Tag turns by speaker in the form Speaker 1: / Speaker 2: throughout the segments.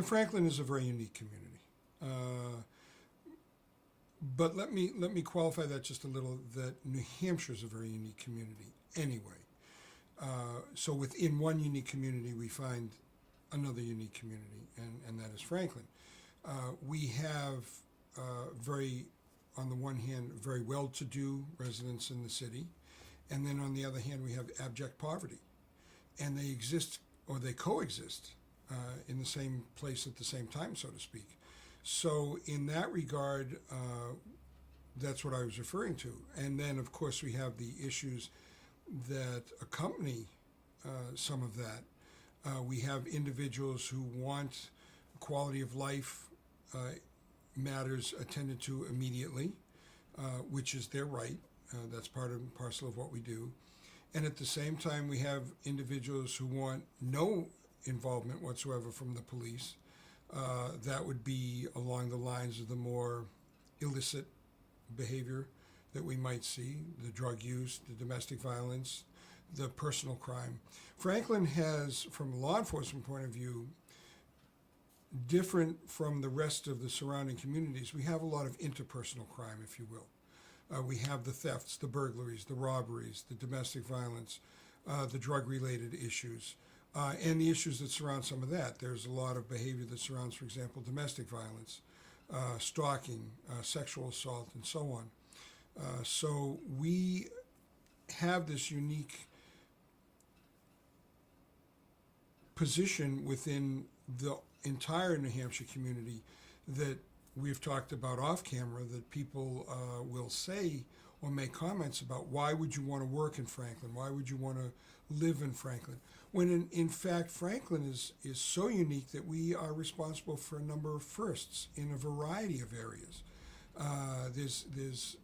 Speaker 1: Franklin is a very unique community. But let me qualify that just a little, that New Hampshire is a very unique community anyway. So within one unique community, we find another unique community, and that is Franklin. We have very, on the one hand, very well-to-do residents in the city, and then on the other hand, we have abject poverty. And they exist, or they coexist, in the same place at the same time, so to speak. So in that regard, that's what I was referring to. And then, of course, we have the issues that accompany some of that. We have individuals who want quality of life matters attended to immediately, which is their right. That's part and parcel of what we do. And at the same time, we have individuals who want no involvement whatsoever from the police. That would be along the lines of the more illicit behavior that we might see, the drug use, the domestic violence, the personal crime. Franklin has, from a law enforcement point of view, different from the rest of the surrounding communities. We have a lot of interpersonal crime, if you will. We have the thefts, the burglaries, the robberies, the domestic violence, the drug-related issues, and the issues that surround some of that. There's a lot of behavior that surrounds, for example, domestic violence, stalking, sexual assault, and so on. So we have this unique position within the entire New Hampshire community that we've talked about off camera, that people will say or make comments about, why would you want to work in Franklin? Why would you want to live in Franklin? When in fact, Franklin is so unique that we are responsible for a number of firsts in a variety of areas. There's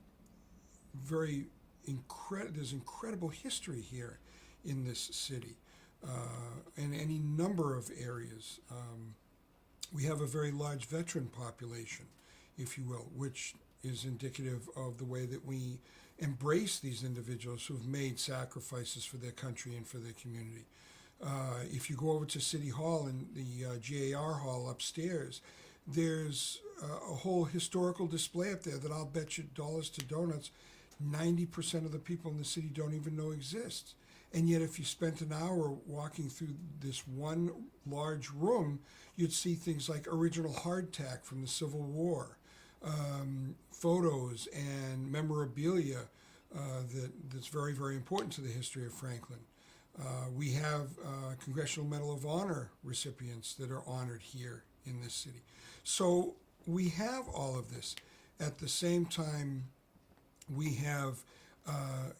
Speaker 1: incredible history here in this city, in any number of areas. We have a very large veteran population, if you will, which is indicative of the way that we embrace these individuals who've made sacrifices for their country and for their community. If you go over to City Hall and the GAR Hall upstairs, there's a whole historical display up there that I'll bet you dollars to donuts 90% of the people in the city don't even know exists. And yet if you spent an hour walking through this one large room, you'd see things like original hardtack from the Civil War, photos and memorabilia that's very, very important to the history of Franklin. We have Congressional Medal of Honor recipients that are honored here in this city. So we have all of this. At the same time, we have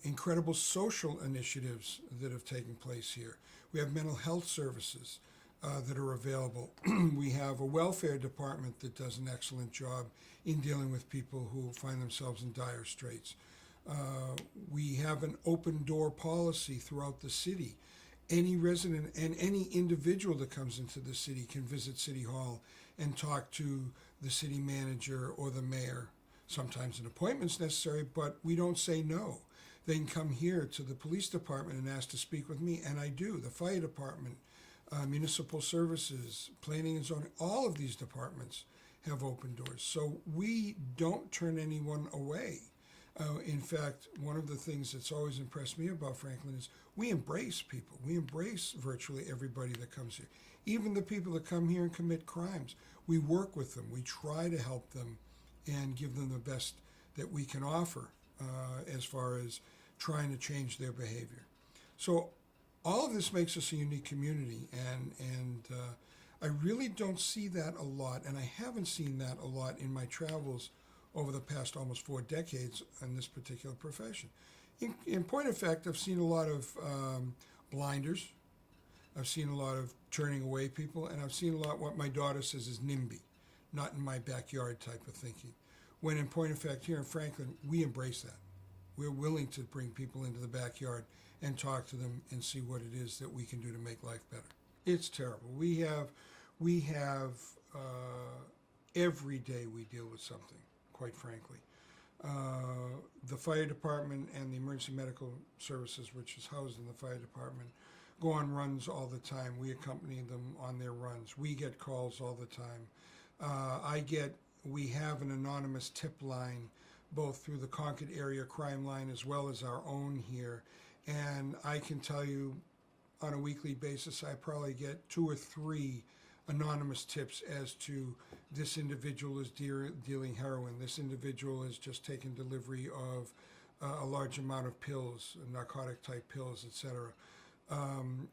Speaker 1: incredible social initiatives that have taken place here. We have mental health services that are available. We have a welfare department that does an excellent job in dealing with people who find themselves in dire straits. We have an open door policy throughout the city. Any resident and any individual that comes into the city can visit City Hall and talk to the city manager or the mayor. Sometimes an appointment's necessary, but we don't say no. They can come here to the police department and ask to speak with me, and I do. The fire department, municipal services, planning and zoning, all of these departments have open doors. So we don't turn anyone away. In fact, one of the things that's always impressed me about Franklin is we embrace people. We embrace virtually everybody that comes here. Even the people that come here and commit crimes, we work with them. We try to help them and give them the best that we can offer as far as trying to change their behavior. So all of this makes us a unique community, and I really don't see that a lot, and I haven't seen that a lot in my travels over the past almost 4 decades in this particular profession. In point of fact, I've seen a lot of blinders. I've seen a lot of turning away people, and I've seen a lot what my daughter says is NIMBY, not in my backyard type of thinking. When in point of fact, here in Franklin, we embrace that. We're willing to bring people into the backyard and talk to them and see what it is that we can do to make life better. It's terrible. We have every day we deal with something, quite frankly. The fire department and the emergency medical services, which is housed in the fire department, go on runs all the time. We accompany them on their runs. We get calls all the time. We have an anonymous tip line, both through the Concord Area Crime Line as well as our own here. And I can tell you on a weekly basis, I probably get 2 or 3 anonymous tips as to this individual is dealing heroin, this individual has just taken delivery of a large amount of pills, narcotic type pills, etc.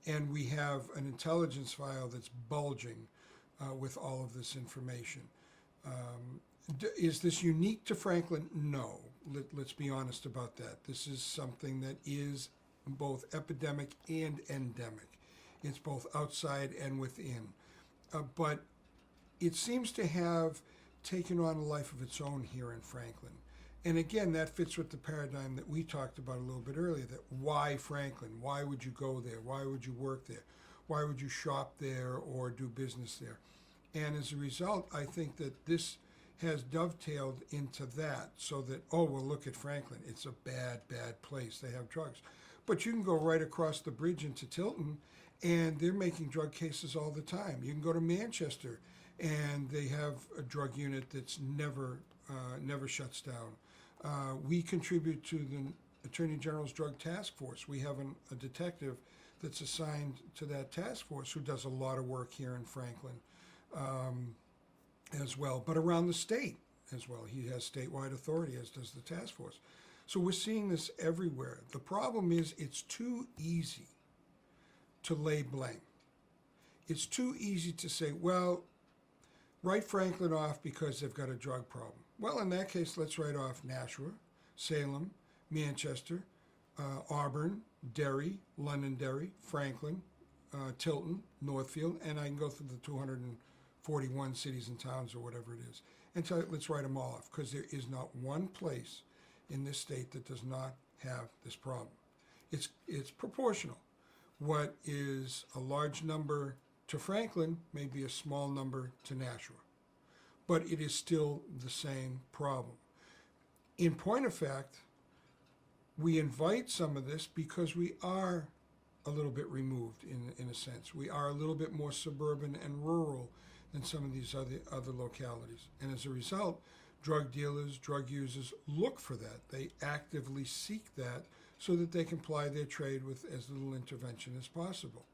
Speaker 1: And we have an intelligence file that's bulging with all of this information. Is this unique to Franklin? No. Let's be honest about that. This is something that is both epidemic and endemic. It's both outside and within. But it seems to have taken on a life of its own here in Franklin. And again, that fits with the paradigm that we talked about a little bit earlier, that why Franklin? Why would you go there? Why would you work there? Why would you shop there or do business there? And as a result, I think that this has dovetailed into that, so that, oh, well, look at Franklin. It's a bad, bad place. They have drugs. But you can go right across the bridge into Tilton, and they're making drug cases all the time. You can go to Manchester, and they have a drug unit that's never shuts down. We contribute to the Attorney General's Drug Task Force. We have a detective that's assigned to that task force who does a lot of work here in Franklin as well, but around the state as well. He has statewide authority, as does the task force. So we're seeing this everywhere. The problem is it's too easy to lay blame. It's too easy to say, well, write Franklin off because they've got a drug problem. Well, in that case, let's write off Nashua, Salem, Manchester, Auburn, Derry, Londonderry, Franklin, Tilton, Northfield, and I can go through the 241 cities and towns or whatever it is. And so let's write them all off, because there is not one place in this state that does not have this problem. It's proportional. What is a large number to Franklin may be a small number to Nashua, but it is still the same problem. In point of fact, we invite some of this because we are a little bit removed in a sense. We are a little bit more suburban and rural than some of these other localities. And as a result, drug dealers, drug users look for that. They actively seek that so that they can ply their trade with as little intervention as possible.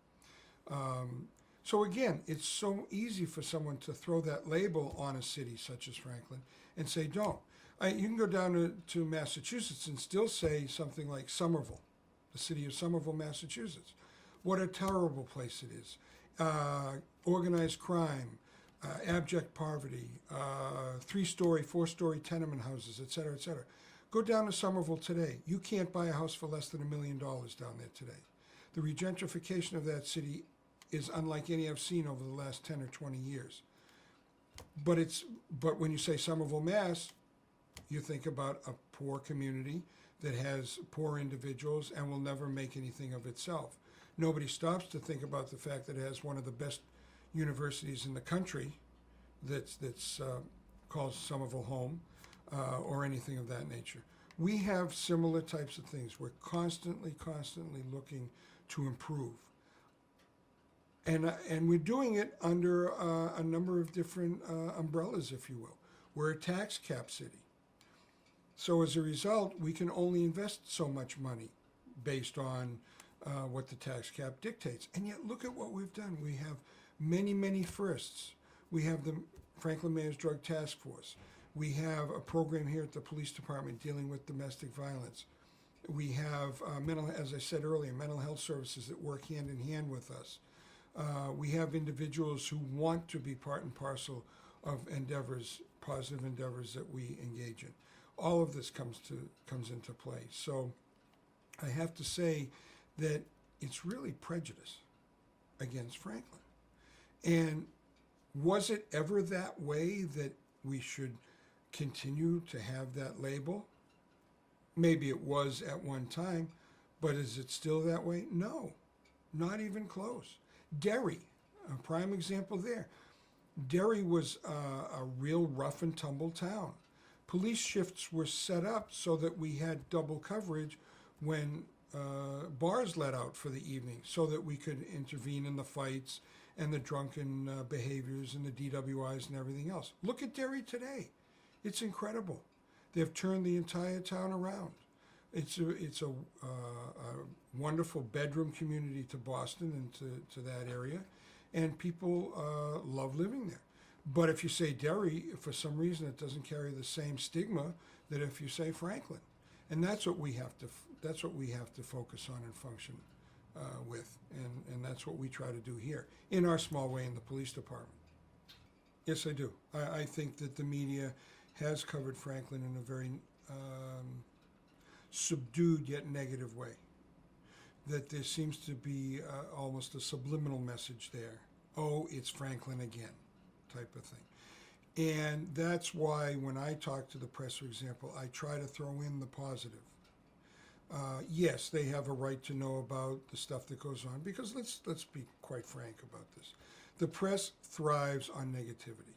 Speaker 1: So again, it's so easy for someone to throw that label on a city such as Franklin and say, don't. You can go down to Massachusetts and still say something like Somerville, the city of Somerville, Massachusetts. What a terrible place it is. Organized crime, abject poverty, 3-story, 4-story tenement houses, et cetera, et cetera. Go down to Somerville today. You can't buy a house for less than $1 million down there today. The regentrification of that city is unlike any I've seen over the last 10 or 20 years. But when you say Somerville, Mass., you think about a poor community that has poor individuals and will never make anything of itself. Nobody stops to think about the fact that it has one of the best universities in the country that's called Somerville home, or anything of that nature. We have similar types of things. We're constantly looking to improve. And we're doing it under a number of different umbrellas, if you will. We're a tax cap city. So as a result, we can only invest so much money based on what the tax cap dictates. And yet, look at what we've done. We have many, many firsts. We have the Franklin Mayor's Drug Task Force. We have a program here at the police department dealing with domestic violence. We have, as I said earlier, mental health services that work hand in hand with us. We have individuals who want to be part and parcel of endeavors, positive endeavors that we engage in. All of this comes into play. So I have to say that it's really prejudice against Franklin. And was it ever that way that we should continue to have that label? Maybe it was at one time, but is it still that way? No, not even close. Derry, a prime example there. Derry was a real rough and tumble town. Police shifts were set up so that we had double coverage when bars let out for the evening so that we could intervene in the fights and the drunken behaviors and the DWIs and everything else. Look at Derry today. It's incredible. They've turned the entire town around. It's a wonderful bedroom community to Boston and to that area, and people love living there. But if you say Derry, for some reason it doesn't carry the same stigma that if you say Franklin, and that's what we have to focus on and function with, and that's what we try to do here in our small way in the police department. Yes, I do. I think that the media has covered Franklin in a very subdued yet negative way. That there seems to be almost a subliminal message there. Oh, it's Franklin again, type of thing. And that's why when I talk to the press, for example, I try to throw in the positive. Yes, they have a right to know about the stuff that goes on, because let's be quite frank about this. The press thrives on negativity.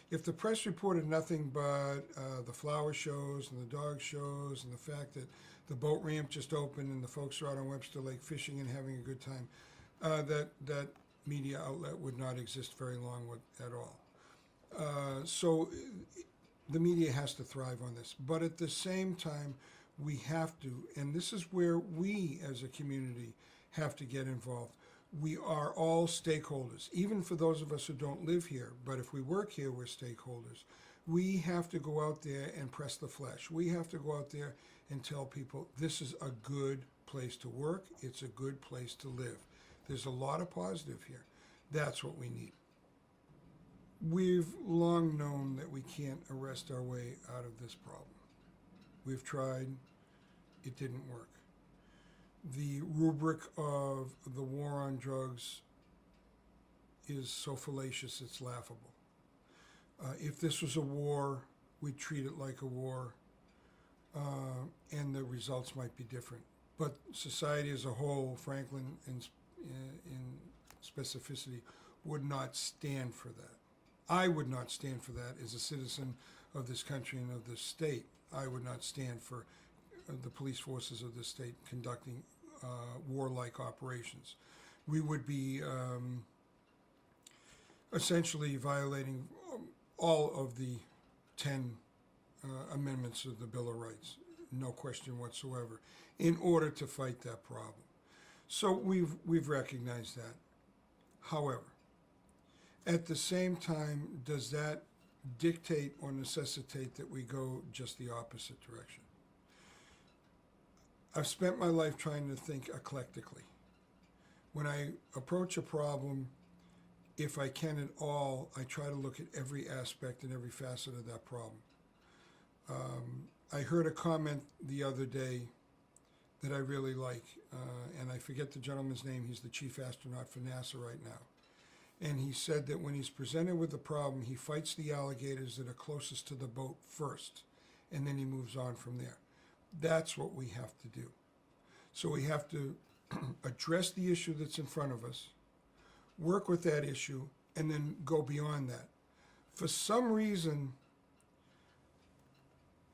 Speaker 1: If the press reported nothing but the flower shows and the dog shows and the fact that the boat ramp just opened and the folks are out on Webster Lake fishing and having a good time, that media outlet would not exist very long at all. So the media has to thrive on this. But at the same time, we have to, and this is where we as a community have to get involved. We are all stakeholders, even for those of us who don't live here, but if we work here, we're stakeholders. We have to go out there and press the flesh. We have to go out there and tell people this is a good place to work. It's a good place to live. There's a lot of positive here. That's what we need. We've long known that we can't arrest our way out of this problem. We've tried. It didn't work. The rubric of the war on drugs is so fallacious it's laughable. If this was a war, we'd treat it like a war, and the results might be different. But society as a whole, Franklin in specificity, would not stand for that. I would not stand for that as a citizen of this country and of this state. I would not stand for the police forces of this state conducting warlike operations. We would be essentially violating all of the 10 amendments of the Bill of Rights, no question whatsoever, in order to fight that problem. So we've recognized that. However, at the same time, does that dictate or necessitate that we go just the opposite direction? I've spent my life trying to think eclectically. When I approach a problem, if I can at all, I try to look at every aspect and every facet of that problem. I heard a comment the other day that I really like, and I forget the gentleman's name. He's the chief astronaut for NASA right now. And he said that when he's presented with a problem, he fights the alligators that are closest to the boat first, and then he moves on from there. That's what we have to do. So we have to address the issue that's in front of us, work with that issue, and then go beyond that. For some reason,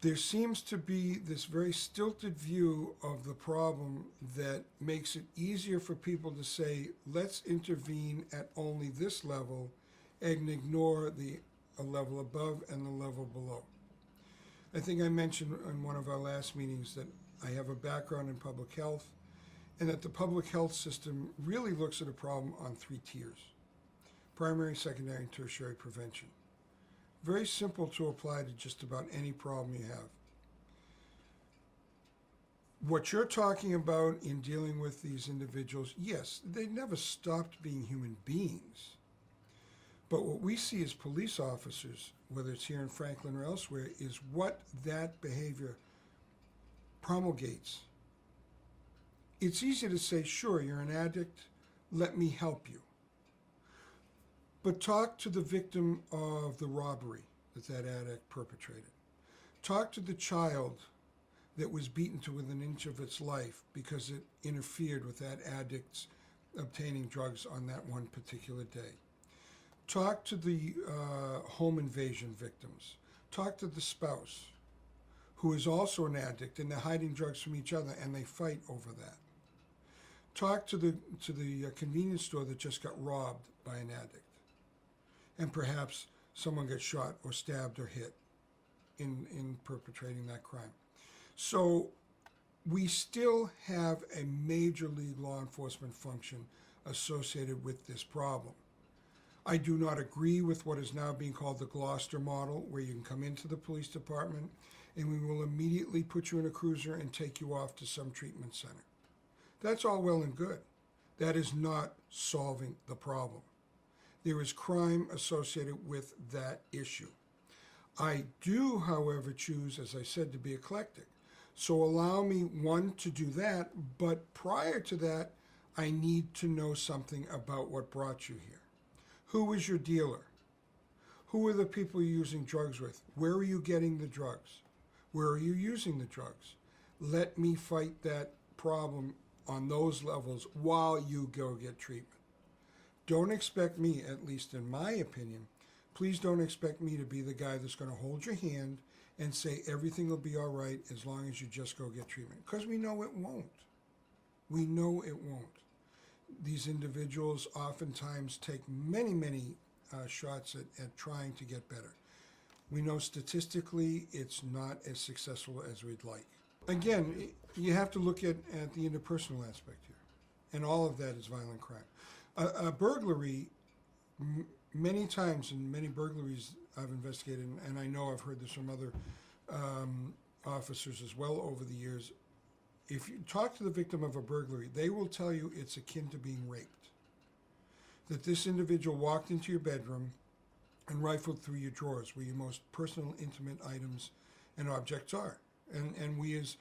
Speaker 1: there seems to be this very stilted view of the problem that makes it easier for people to say, let's intervene at only this level and ignore a level above and the level below. I think I mentioned in one of our last meetings that I have a background in public health, and that the public health system really looks at a problem on 3 tiers: primary, secondary, and tertiary prevention. Very simple to apply to just about any problem you have. What you're talking about in dealing with these individuals, yes, they never stopped being human beings. But what we see as police officers, whether it's here in Franklin or elsewhere, is what that behavior promulgates. It's easy to say, sure, you're an addict, let me help you. But talk to the victim of the robbery that addict perpetrated. Talk to the child that was beaten to within an inch of its life because it interfered with that addict's obtaining drugs on that one particular day. Talk to the home invasion victims. Talk to the spouse who is also an addict, and they're hiding drugs from each other, and they fight over that. Talk to the convenience store that just got robbed by an addict, and perhaps someone gets shot or stabbed or hit in perpetrating that crime. So we still have a major league law enforcement function associated with this problem. I do not agree with what is now being called the Gloucester model, where you can come into the police department and we will immediately put you in a cruiser and take you off to some treatment center. That's all well and good. That is not solving the problem. There is crime associated with that issue. I do, however, choose, as I said, to be eclectic. So allow me, one, to do that, but prior to that, I need to know something about what brought you here. Who is your dealer? Who are the people you're using drugs with? Where are you getting the drugs? Where are you using the drugs? Let me fight that problem on those levels while you go get treatment. Don't expect me, at least in my opinion, please don't expect me to be the guy that's going to hold your hand and say everything will be all right as long as you just go get treatment. Because we know it won't. We know it won't. These individuals oftentimes take many shots at trying to get better. We know statistically it's not as successful as we'd like. Again, you have to look at the interpersonal aspect here. And all of that is violent crime. A burglary, many times in many burglaries I've investigated, and I know I've heard this from other officers as well over the years, if you talk to the victim of a burglary, they will tell you it's akin to being raped. That this individual walked into your bedroom and rifled through your drawers where your most personal, intimate items and objects are. And we as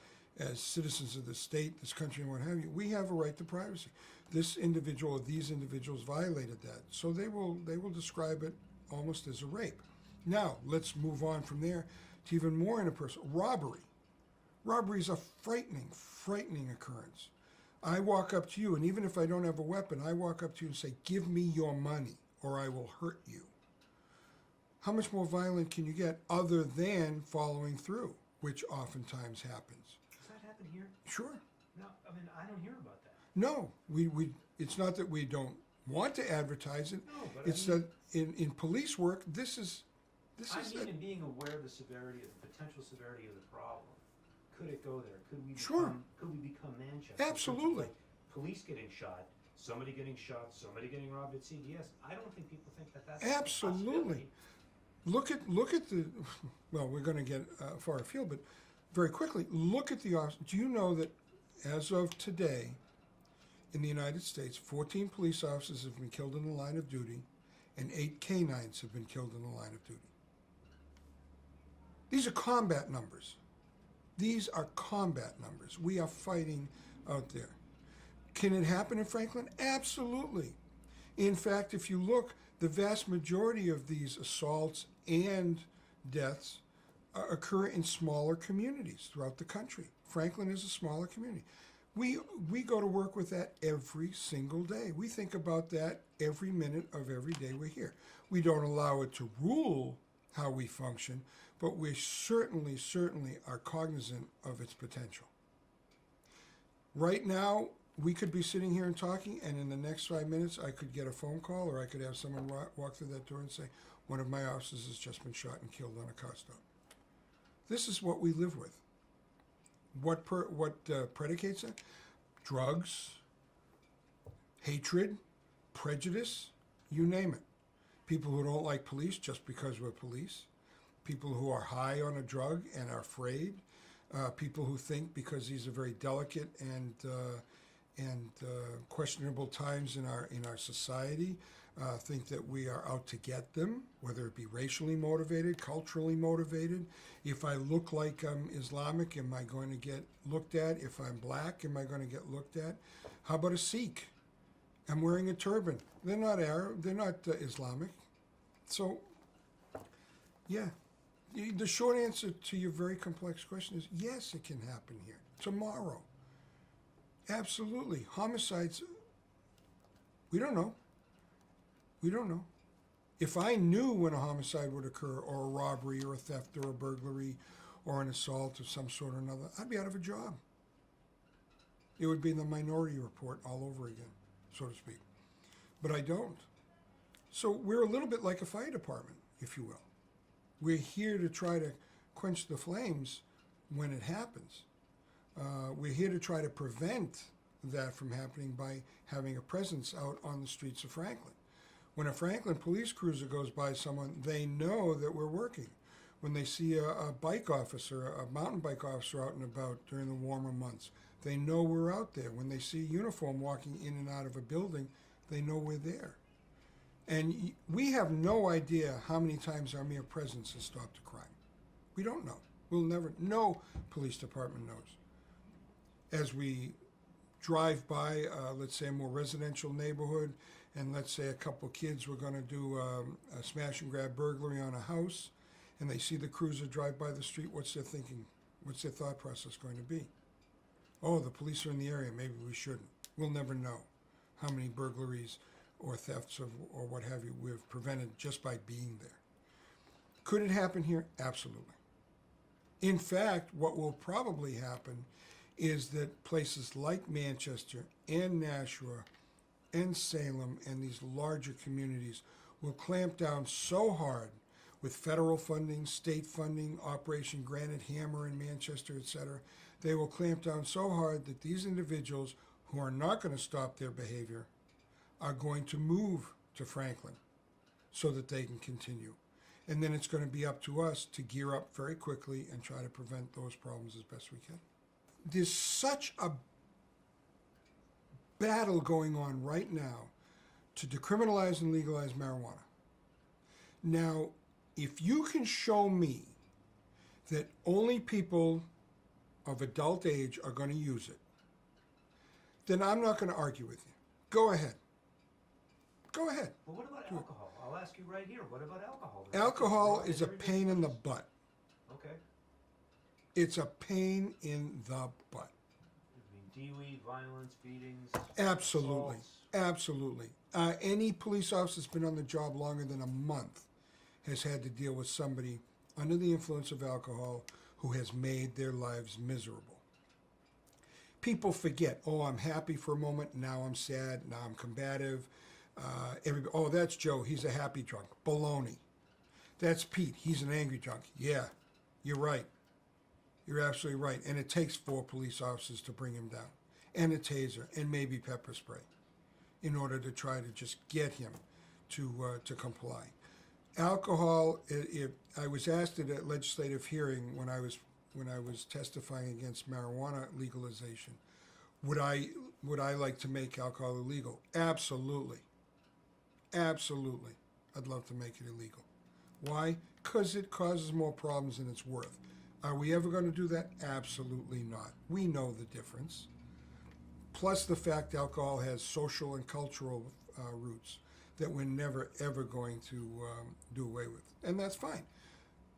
Speaker 1: citizens of the state, this country, and what have you, we have a right to privacy. This individual or these individuals violated that. So they will describe it almost as a rape. Now, let's move on from there to even more interpersonal. Robbery. Robbery is a frightening occurrence. I walk up to you, and even if I don't have a weapon, I walk up to you and say, give me your money, or I will hurt you. How much more violent can you get other than following through, which oftentimes happens?
Speaker 2: Does that happen here?
Speaker 1: Sure.
Speaker 2: No, I mean, I don't hear about that.
Speaker 1: No, we it's not that we don't want to advertise it.
Speaker 2: No, but
Speaker 1: it's that in police work, this is
Speaker 2: in being aware of the severity, of the potential severity of the problem. Could it go there? Could we
Speaker 1: Sure.
Speaker 2: become Manchester?
Speaker 1: Absolutely.
Speaker 2: Like police getting shot, somebody getting shot, somebody getting robbed at CVS. I don't think people think that that's
Speaker 1: Absolutely. Look at the, well, we're going to get far afield, but very quickly, look at the, do you know that as of today, in the United States, 14 police officers have been killed in the line of duty, and 8 canines have been killed in the line of duty. These are combat numbers. These are combat numbers. We are fighting out there. Can it happen in Franklin? Absolutely. In fact, if you look, the vast majority of these assaults and deaths occur in smaller communities throughout the country. Franklin is a smaller community. We go to work with that every single day. We think about that every minute of every day we're here. We don't allow it to rule how we function, but we certainly are cognizant of its potential. Right now, we could be sitting here and talking, and in the next 5 minutes, I could get a phone call, or I could have someone walk through that door and say, one of my officers has just been shot and killed on a car stop. This is what we live with. What predicates it? Drugs, hatred, prejudice, you name it. People who don't like police just because we're police. People who are high on a drug and are afraid. People who think because these are very delicate and questionable times in our society, think that we are out to get them, whether it be racially motivated, culturally motivated. If I look like I'm Islamic, am I going to get looked at? If I'm black, am I going to get looked at? How about a Sikh? I'm wearing a turban. They're not Arab. They're not Islamic. So, yeah. The short answer to your very complex question is yes, it can happen here tomorrow. Absolutely. Homicides, we don't know. We don't know. If I knew when a homicide would occur, or a robbery, or a theft, or a burglary, or an assault of some sort or another, I'd be out of a job. It would be the Minority Report all over again, so to speak. But I don't. So we're a little bit like a fire department, if you will. We're here to try to quench the flames when it happens. We're here to try to prevent that from happening by having a presence out on the streets of Franklin. When a Franklin police cruiser goes by someone, they know that we're working. When they see a bike officer, a mountain bike officer out and about during the warmer months, they know we're out there. When they see a uniform walking in and out of a building, they know we're there. And we have no idea how many times our mere presence has stopped a crime. We don't know. We'll never, no police department knows. As we drive by, let's say, a more residential neighborhood, and let's say a couple kids were going to do a smash and grab burglary on a house, and they see the cruiser drive by the street, what's their thinking? What's their thought process going to be? Oh, the police are in the area, maybe we shouldn't. We'll never know how many burglaries or thefts of, or what have you we've prevented just by being there. Could it happen here? Absolutely. In fact, what will probably happen is that places like Manchester and Nashua and Salem and these larger communities will clamp down so hard with federal funding, state funding, Operation Granite Hammer in Manchester, etc. They will clamp down so hard that these individuals who are not going to stop their behavior are going to move to Franklin so that they can continue. And then it's going to be up to us to gear up very quickly and try to prevent those problems as best we can. There's such a battle going on right now to decriminalize and legalize marijuana. Now, if you can show me that only people of adult age are going to use it, then I'm not going to argue with you. Go ahead. Go ahead.
Speaker 2: Well, what about alcohol? I'll ask you right here. What about alcohol?
Speaker 1: Alcohol is a pain in the butt.
Speaker 2: Okay.
Speaker 1: It's a pain in the butt.
Speaker 2: I mean, DUI, violence, beatings,
Speaker 1: Absolutely.
Speaker 2: assaults.
Speaker 1: Absolutely. Any police officer that's been on the job longer than a month has had to deal with somebody under the influence of alcohol who has made their lives miserable. People forget, oh, I'm happy for a moment, now I'm sad, now I'm combative. Oh, that's Joe, he's a happy drunk. Baloney. That's Pete, he's an angry drunk. Yeah, you're right. You're absolutely right. And it takes 4 police officers to bring him down, and a taser, and maybe pepper spray, in order to try to just get him to comply. Alcohol, I was asked at a legislative hearing when I was testifying against marijuana legalization, would I like to make alcohol illegal? Absolutely. Absolutely. I'd love to make it illegal. Why? Because it causes more problems than it's worth. Are we ever going to do that? Absolutely not. We know the difference. Plus the fact alcohol has social and cultural roots that we're never, ever going to do away with. And that's fine.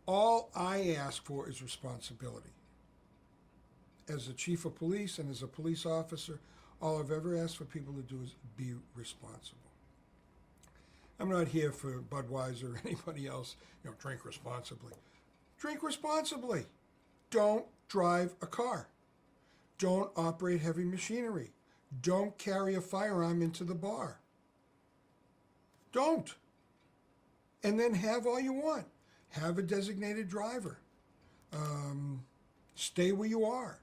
Speaker 1: All I ask for is responsibility. As a chief of police and as a police officer, all I've ever asked for people to do is be responsible. I'm not here for Budweiser or anybody else, drink responsibly. Drink responsibly. Don't drive a car. Don't operate heavy machinery. Don't carry a firearm into the bar. Don't. And then have all you want. Have a designated driver. Stay where you are.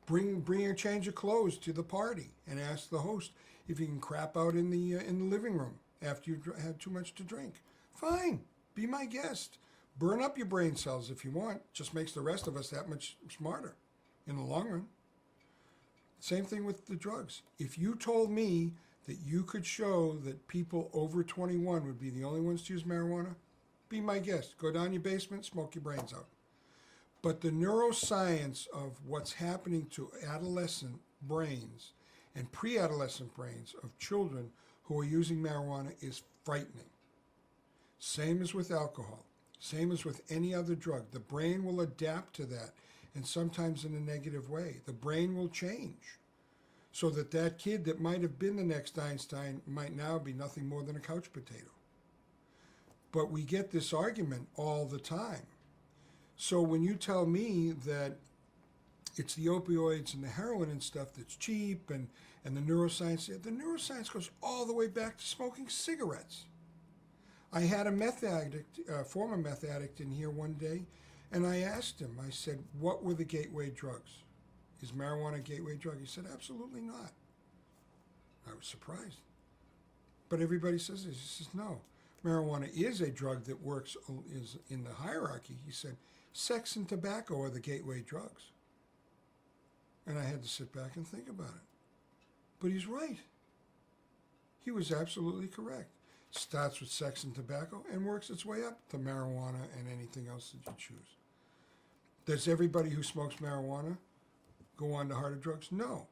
Speaker 1: Bring a change of clothes to the party and ask the host if you can crap out in the living room after you've had too much to drink. Fine. Be my guest. Burn up your brain cells if you want. Just makes the rest of us that much smarter in the long run. Same thing with the drugs. If you told me that you could show that people over 21 would be the only ones to use marijuana, be my guest. Go down your basement, smoke your brains out. But the neuroscience of what's happening to adolescent brains and pre-adolescent brains of children who are using marijuana is frightening. Same as with alcohol. Same as with any other drug. The brain will adapt to that, and sometimes in a negative way. The brain will change so that that kid that might have been the next Einstein might now be nothing more than a couch potato. But we get this argument all the time. So when you tell me that it's the opioids and the heroin and stuff that's cheap, and the neuroscience goes all the way back to smoking cigarettes. I had a meth addict, former meth addict in here one day, and I asked him, I said, what were the gateway drugs? Is marijuana a gateway drug? He said, absolutely not. I was surprised. But everybody says this. He says, no. Marijuana is a drug that works, is in the hierarchy. He said, sex and tobacco are the gateway drugs. And I had to sit back and think about it. But he's right. He was absolutely correct. Starts with sex and tobacco and works its way up to marijuana and anything else that you choose. Does everybody who smokes marijuana go on to harder drugs? No.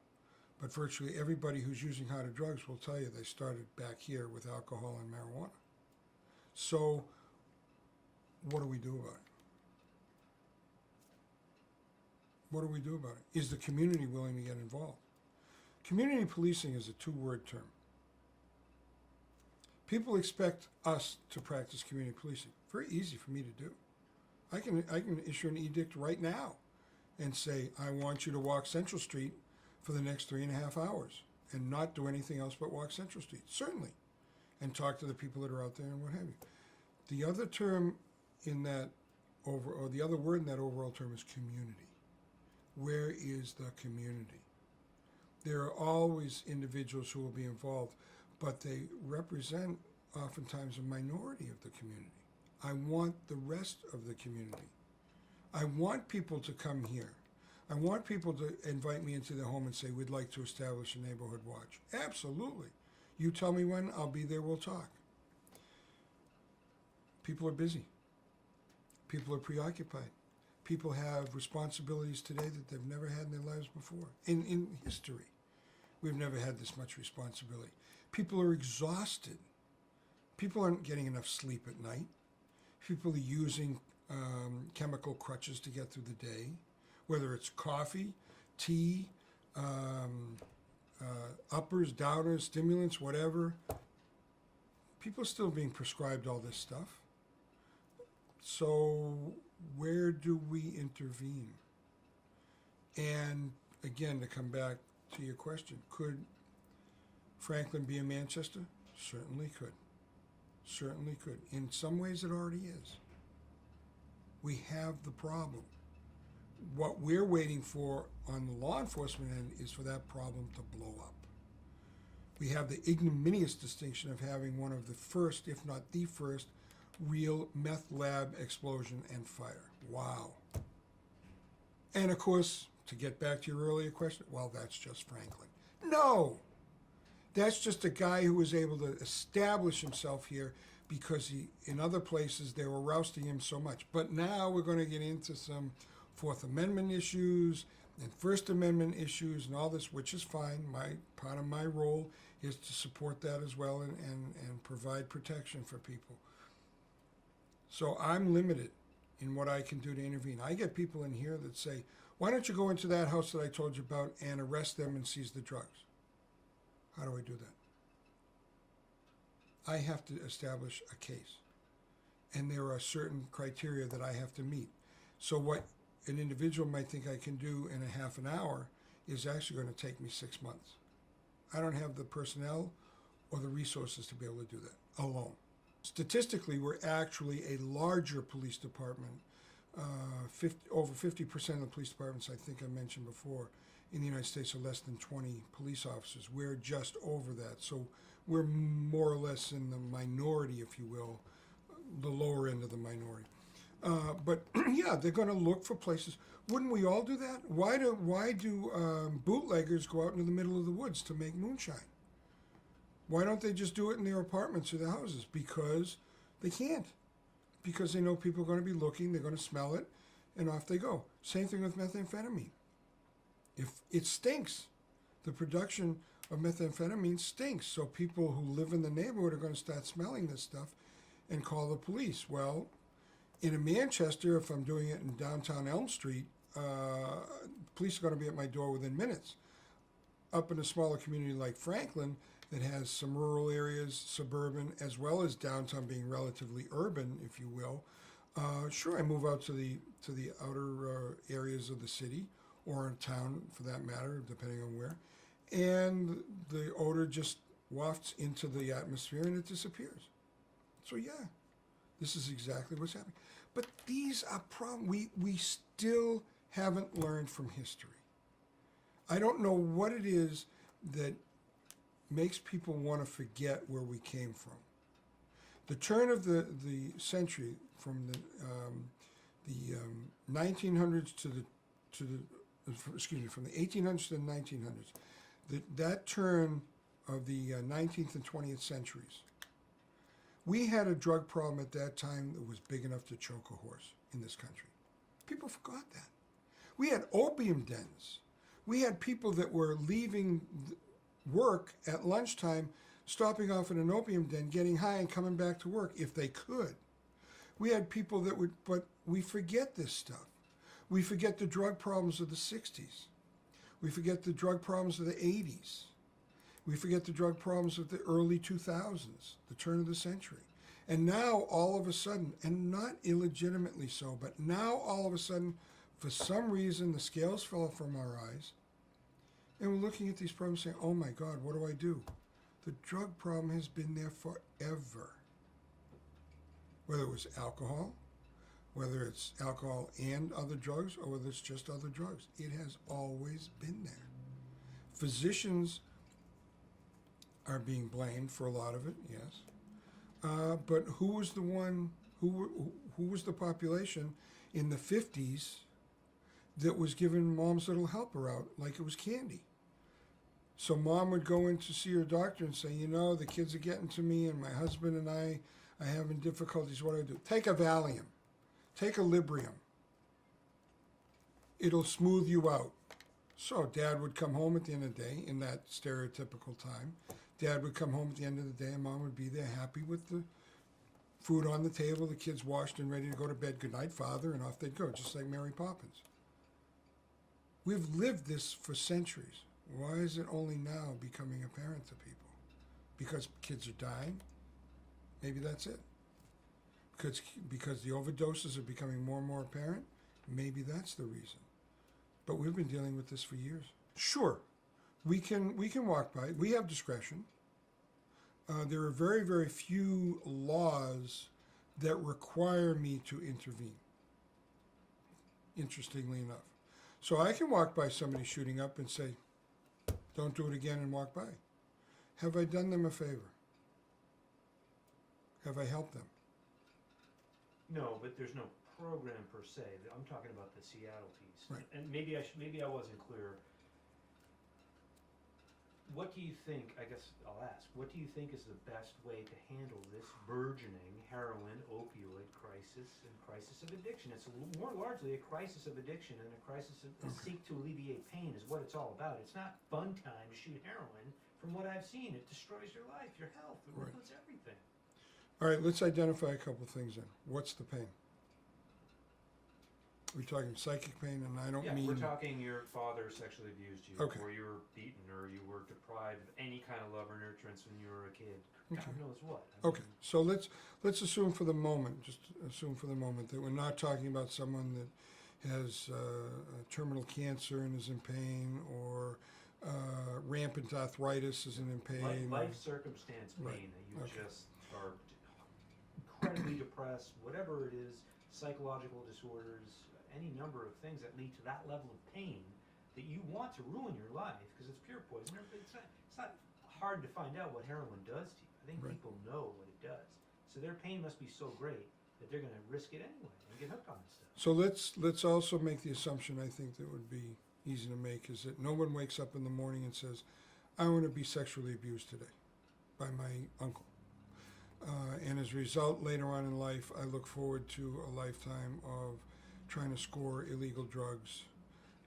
Speaker 1: But virtually everybody who's using harder drugs will tell you they started back here with alcohol and marijuana. So what do we do about it? What do we do about it? Is the community willing to get involved? Community policing is a two-word term. People expect us to practice community policing. Very easy for me to do. I can issue an edict right now and say, I want you to walk Central Street for the next 3.5 hours and not do anything else but walk Central Street. Certainly. And talk to the people that are out there and what have you. The other term in that or the other word in that overall term is community. Where is the community? There are always individuals who will be involved, but they represent oftentimes a minority of the community. I want the rest of the community. I want people to come here. I want people to invite me into their home and say, we'd like to establish a neighborhood watch. Absolutely. You tell me when, I'll be there, we'll talk. People are busy. People are preoccupied. People have responsibilities today that they've never had in their lives before. In history, we've never had this much responsibility. People are exhausted. People aren't getting enough sleep at night. People are using chemical crutches to get through the day, whether it's coffee, tea, uppers, downers, stimulants, whatever. People are still being prescribed all this stuff. So where do we intervene? And again, to come back to your question, could Franklin be a Manchester? Certainly could. Certainly could. In some ways it already is. We have the problem. What we're waiting for on the law enforcement end is for that problem to blow up. We have the ignominious distinction of having one of the first, if not the first, real meth lab explosion and fire. Wow. And of course, to get back to your earlier question, well, that's just Franklin. No! That's just a guy who was able to establish himself here because in other places they were rousting him so much. But now we're going to get into some Fourth Amendment issues and First Amendment issues and all this, which is fine. Part of my role is to support that as well and provide protection for people. So I'm limited in what I can do to intervene. I get people in here that say, why don't you go into that house that I told you about and arrest them and seize the drugs? How do I do that? I have to establish a case. And there are certain criteria that I have to meet. So what an individual might think I can do in a half an hour is actually going to take me 6 months. I don't have the personnel or the resources to be able to do that alone. Statistically, we're actually a larger police department. Over 50% of the police departments, I think I mentioned before, in the United States are less than 20 police officers. We're just over that. So we're more or less in the minority, if you will, the lower end of the minority. But yeah, they're going to look for places. Wouldn't we all do that? Why do bootleggers go out into the middle of the woods to make moonshine? Why don't they just do it in their apartments or their houses? Because they can't. Because they know people are going to be looking, they're going to smell it, and off they go. Same thing with methamphetamine. If it stinks, the production of methamphetamine stinks. So people who live in the neighborhood are going to start smelling this stuff and call the police. Well, in a Manchester, if I'm doing it in downtown Elm Street, police are going to be at my door within minutes. Up in a smaller community like Franklin, that has some rural areas, suburban, as well as downtown being relatively urban, if you will, Sure, I move out to the outer areas of the city or in town, for that matter, depending on where, and the odor just wafts into the atmosphere and it disappears. So yeah, this is exactly what's happening. But these are problems. We still haven't learned from history. I don't know what it is that makes people want to forget where we came from. The turn of the century, from the 1900s from the 1800s to the 1900s, that turn of the 19th and 20th centuries, we had a drug problem at that time that was big enough to choke a horse in this country. People forgot that. We had opium dens. We had people that were leaving work at lunchtime, stopping off in an opium den, getting high and coming back to work if they could. We had people that would, but we forget this stuff. We forget the drug problems of the 60s. We forget the drug problems of the 80s. We forget the drug problems of the early 2000s, the turn of the century. And now, all of a sudden, and not illegitimately so, but now all of a sudden, for some reason, the scales fell from our eyes, and we're looking at these problems saying, oh my God, what do I do? The drug problem has been there forever. Whether it was alcohol, whether it's alcohol and other drugs, or whether it's just other drugs, it has always been there. Physicians are being blamed for a lot of it, yes. But who was the one, who was the population in the 50s that was giving mom's little helper out like it was candy? So mom would go in to see her doctor and say, you know, the kids are getting to me and my husband and I are having difficulties. What do I do? Take a Valium. Take a Librium. It'll smooth you out. So dad would come home at the end of the day in that stereotypical time. Dad would come home at the end of the day and mom would be there happy with the food on the table, the kids washed and ready to go to bed. Good night, Father, and off they'd go, just like Mary Poppins. We've lived this for centuries. Why is it only now becoming apparent to people? Because kids are dying? Maybe that's it. Because the overdoses are becoming more and more apparent? Maybe that's the reason. But we've been dealing with this for years. Sure, we can walk by. We have discretion. There are very, very few laws that require me to intervene, interestingly enough. So I can walk by somebody shooting up and say, don't do it again, and walk by. Have I done them a favor? Have I helped them?
Speaker 2: No, but there's no program per se. I'm talking about the Seattle piece.
Speaker 1: Right.
Speaker 2: And maybe I wasn't clear. What do you think, I guess I'll ask, what do you think is the best way to handle this burgeoning heroin opioid crisis and crisis of addiction? It's more largely a crisis of addiction and a crisis of seek to alleviate pain is what it's all about. It's not fun time to shoot heroin. From what I've seen, it destroys your life, your health, it ruins everything.
Speaker 1: All right, let's identify a couple things then. What's the pain? We're talking psychic pain, and I don't mean...
Speaker 2: we're talking your father sexually abused you,
Speaker 1: Okay.
Speaker 2: or you were beaten, or you were deprived of any kind of love or nurturance when you were a kid.
Speaker 1: Okay.
Speaker 2: God knows what.
Speaker 1: Okay, so let's assume for the moment, that we're not talking about someone that has terminal cancer and is in pain, or rampant arthritis isn't in pain.
Speaker 2: Life circumstance pain
Speaker 1: Right.
Speaker 2: that you
Speaker 1: Okay.
Speaker 2: just are incredibly depressed, whatever it is, psychological disorders, any number of things that lead to that level of pain that you want to ruin your life because it's pure poison. It's not hard to find out what heroin does to you. I think
Speaker 1: Right.
Speaker 2: people know what it does. So their pain must be so great that they're going to risk it anyway and get hooked on this stuff.
Speaker 1: So let's also make the assumption, I think that would be easy to make, is that no one wakes up in the morning and says, I want to be sexually abused today by my uncle. And as a result, later on in life, I look forward to a lifetime of trying to score illegal drugs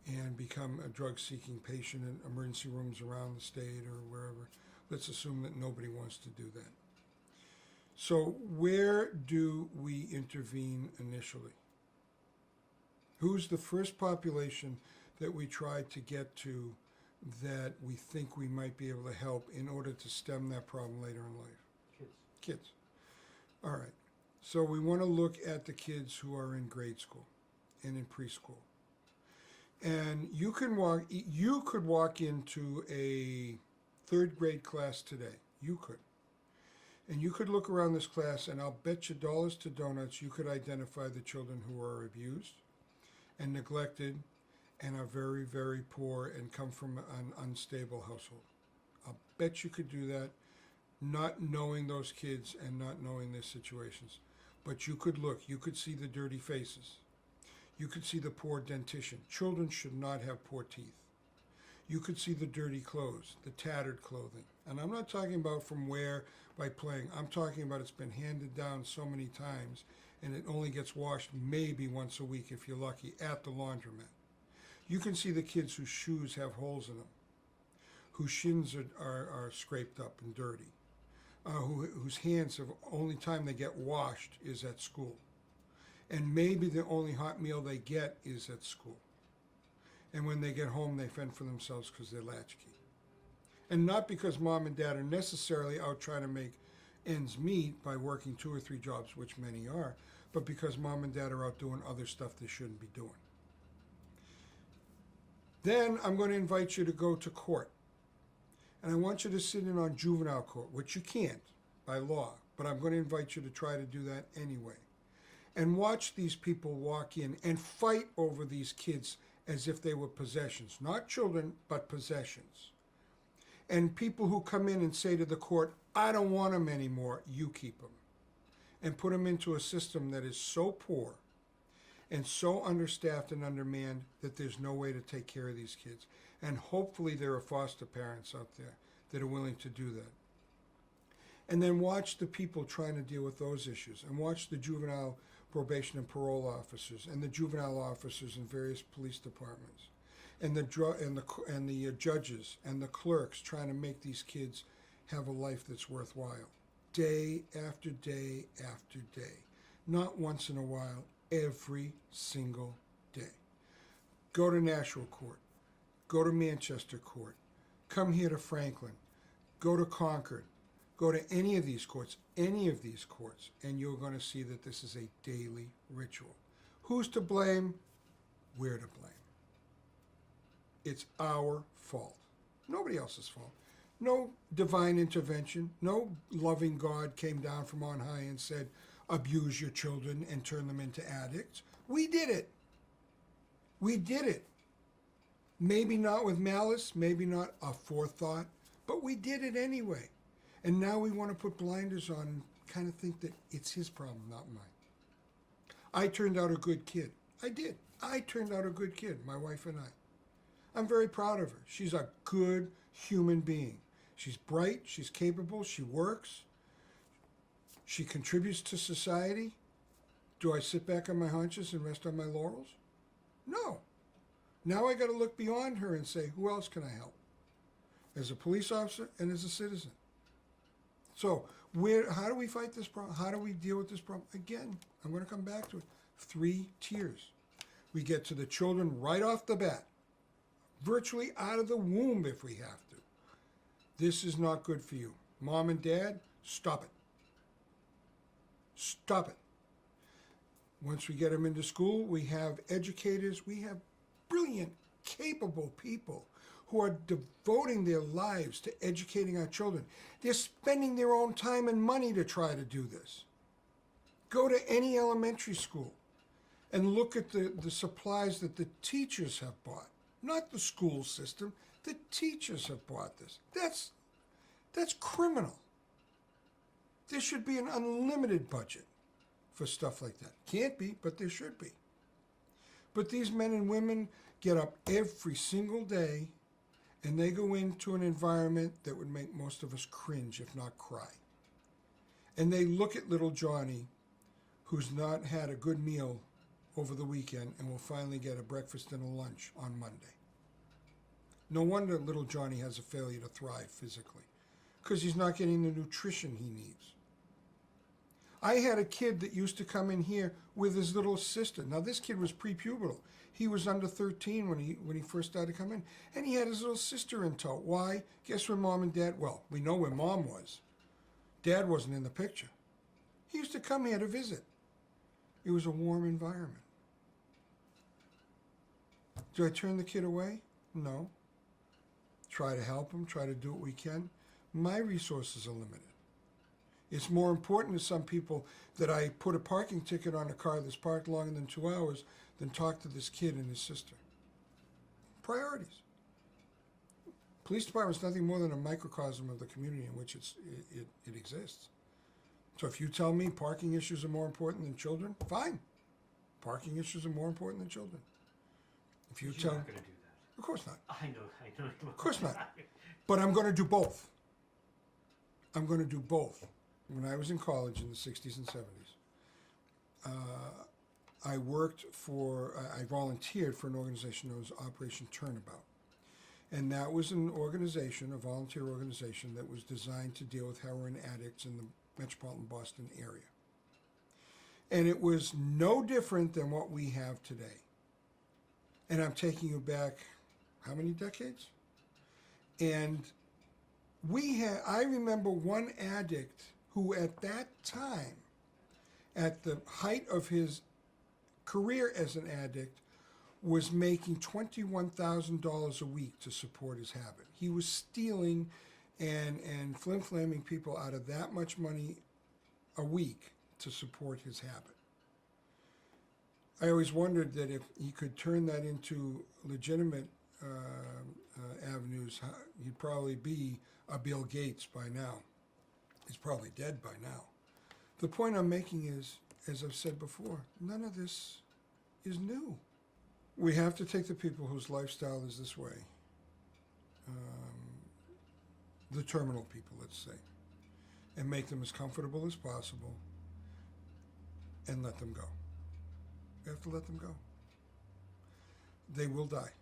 Speaker 1: and become a drug-seeking patient in emergency rooms around the state or wherever. Let's assume that nobody wants to do that. So where do we intervene initially? Who's the first population that we try to get to that we think we might be able to help in order to stem that problem later in life?
Speaker 2: Kids.
Speaker 1: Kids. All right. So we want to look at the kids who are in grade school and in preschool. And you could walk into a third grade class today. You could. And you could look around this class, and I'll bet you dollars to donuts you could identify the children who are abused and neglected and are very, very poor and come from an unstable household. I'll bet you could do that, not knowing those kids and not knowing their situations. But you could look, you could see the dirty faces. You could see the poor dentition. Children should not have poor teeth. You could see the dirty clothes, the tattered clothing. And I'm not talking about from where by playing. I'm talking about it's been handed down so many times and it only gets washed maybe once a week if you're lucky at the laundromat. You can see the kids whose shoes have holes in them, whose shins are scraped up and dirty, whose hands have only time they get washed is at school. And maybe the only hot meal they get is at school. And when they get home, they fend for themselves because they're latchkey. And not because mom and dad are necessarily out trying to make ends meet by working 2 or 3 jobs, which many are, but because mom and dad are out doing other stuff they shouldn't be doing. Then I'm going to invite you to go to court. And I want you to sit in on juvenile court, which you can't by law, but I'm going to invite you to try to do that anyway. And watch these people walk in and fight over these kids as if they were possessions. Not children, but possessions. And people who come in and say to the court, I don't want them anymore, you keep them. And put them into a system that is so poor and so understaffed and undermanned that there's no way to take care of these kids. And hopefully there are foster parents out there that are willing to do that. And then watch the people trying to deal with those issues, and watch the juvenile probation and parole officers and the juvenile officers in various police departments, and the judges and the clerks trying to make these kids have a life that's worthwhile, day after day after day, not once in a while, every single day. Go to Nashua Court, go to Manchester Court, come here to Franklin, go to Concord, go to any of these courts, and you're going to see that this is a daily ritual. Who's to blame? We're to blame. It's our fault. Nobody else's fault. No divine intervention. No loving God came down from on high and said, abuse your children and turn them into addicts. We did it. We did it. Maybe not with malice, maybe not a forethought, but we did it anyway. And now we want to put blinders on and kind of think that it's his problem, not mine. I turned out a good kid. I did. I turned out a good kid, my wife and I. I'm very proud of her. She's a good human being. She's bright, she's capable, she works, she contributes to society. Do I sit back on my haunches and rest on my laurels? No. Now I got to look beyond her and say, who else can I help? As a police officer and as a citizen. So how do we fight this problem? How do we deal with this problem? Again, I'm going to come back to it. 3 tiers. We get to the children right off the bat, virtually out of the womb if we have to. This is not good for you. Mom and dad, stop it. Stop it. Once we get them into school, we have educators, we have brilliant, capable people who are devoting their lives to educating our children. They're spending their own time and money to try to do this. Go to any elementary school and look at the supplies that the teachers have bought. Not the school system. The teachers have bought this. That's criminal. There should be an unlimited budget for stuff like that. Can't be, but there should be. But these men and women get up every single day and they go into an environment that would make most of us cringe, if not cry. And they look at little Johnny, who's not had a good meal over the weekend and will finally get a breakfast and a lunch on Monday. No wonder little Johnny has a failure to thrive physically, because he's not getting the nutrition he needs. I had a kid that used to come in here with his little sister. Now this kid was prepubertal. He was under 13 when he first started coming, and he had his little sister in tow. Why? Guess where mom and dad, well, we know where mom was. Dad wasn't in the picture. He used to come here to visit. It was a warm environment. Do I turn the kid away? No. Try to help him, try to do what we can. My resources are limited. It's more important to some people that I put a parking ticket on a car that's parked longer than 2 hours than talk to this kid and his sister. Priorities. Police department's nothing more than a microcosm of the community in which it exists. So if you tell me parking issues are more important than children, fine. Parking issues are more important than children. If you
Speaker 2: You're
Speaker 1: tell,
Speaker 2: not going to do that.
Speaker 1: of course not.
Speaker 2: I know.
Speaker 1: Of course not. But I'm going to do both. I'm going to do both. When I was in college in the 60s and 70s, I volunteered for an organization known as Operation Turnabout. And that was an organization, a volunteer organization, that was designed to deal with heroin addicts in the metropolitan Boston area. And it was no different than what we have today. And I'm taking you back, how many decades? And I remember one addict who at that time, at the height of his career as an addict, was making $21,000 a week to support his habit. He was stealing and flim-flamming people out of that much money a week to support his habit. I always wondered that if he could turn that into legitimate avenues, he'd probably be a Bill Gates by now. He's probably dead by now. The point I'm making is, as I've said before, none of this is new. We have to take the people whose lifestyle is this way, the terminal people, let's say, and make them as comfortable as possible and let them go. We have to let them go. They will die.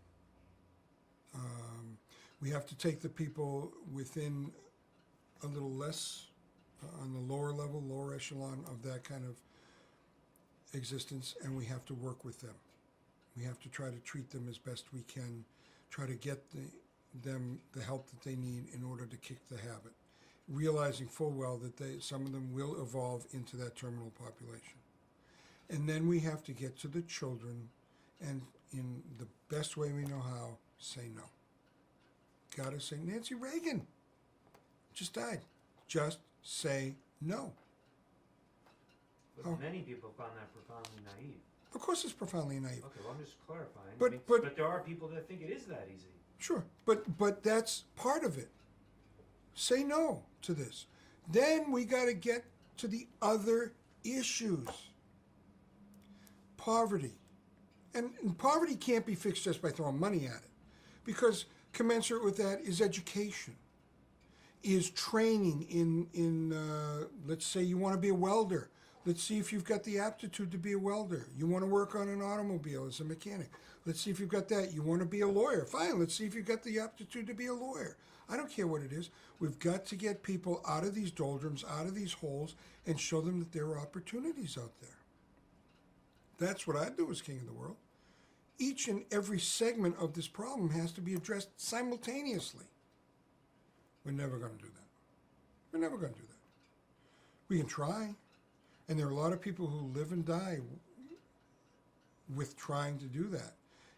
Speaker 1: We have to take the people within a little less, on the lower level, lower echelon of that kind of existence, and we have to work with them. We have to try to treat them as best we can, try to get them the help that they need in order to kick the habit, realizing full well that some of them will evolve into that terminal population. And then we have to get to the children and, in the best way we know how, say no. Gotta say, Nancy Reagan just died. Just say no.
Speaker 2: But many people found that profoundly naive.
Speaker 1: Of course it's profoundly naive.
Speaker 2: Okay, well, I'm just clarifying.
Speaker 1: But
Speaker 2: but there are people that think it is that easy.
Speaker 1: Sure, but that's part of it. Say no to this. Then we got to get to the other issues. Poverty. And poverty can't be fixed just by throwing money at it, because commensurate with that is education, is training in let's say you want to be a welder. Let's see if you've got the aptitude to be a welder. You want to work on an automobile as a mechanic. Let's see if you've got that. You want to be a lawyer. Fine, let's see if you've got the aptitude to be a lawyer. I don't care what it is. We've got to get people out of these doldrums, out of these holes, and show them that there are opportunities out there. That's what I'd do as king of the world. Each and every segment of this problem has to be addressed simultaneously. We're never going to do that. We're never going to do that. We can try. And there are a lot of people who live and die with trying to do that.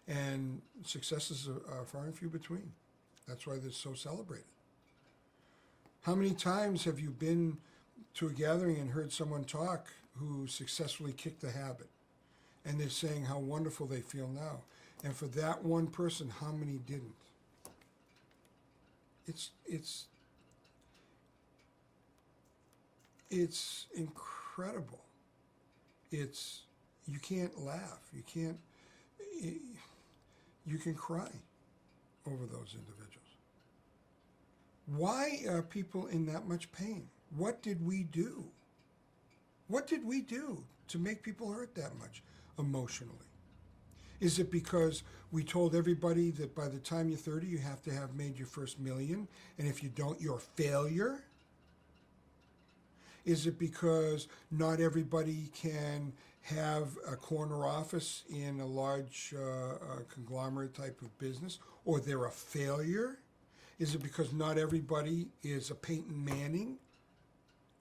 Speaker 1: And successes are far and few between. That's why they're so celebrated. How many times have you been to a gathering and heard someone talk who successfully kicked the habit? And they're saying how wonderful they feel now. And for that one person, how many didn't? It's incredible. You can't laugh. You can cry over those individuals. Why are people in that much pain? What did we do? What did we do to make people hurt that much emotionally? Is it because we told everybody that by the time you're 30, you have to have made your first million, and if you don't, you're a failure? Is it because not everybody can have a corner office in a large conglomerate type of business, or they're a failure? Is it because not everybody is a Peyton Manning,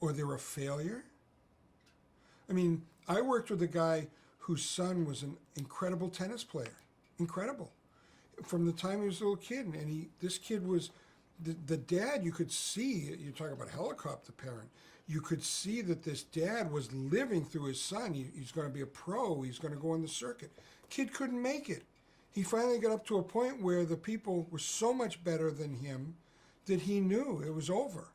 Speaker 1: or they're a failure? I mean, I worked with a guy whose son was an incredible tennis player. Incredible. From the time he was a little kid. And this kid was, the dad, you could see, you talk about helicopter parent, you could see that this dad was living through his son. He's going to be a pro. He's going to go on the circuit. Kid couldn't make it. He finally got up to a point where the people were so much better than him that he knew it was over.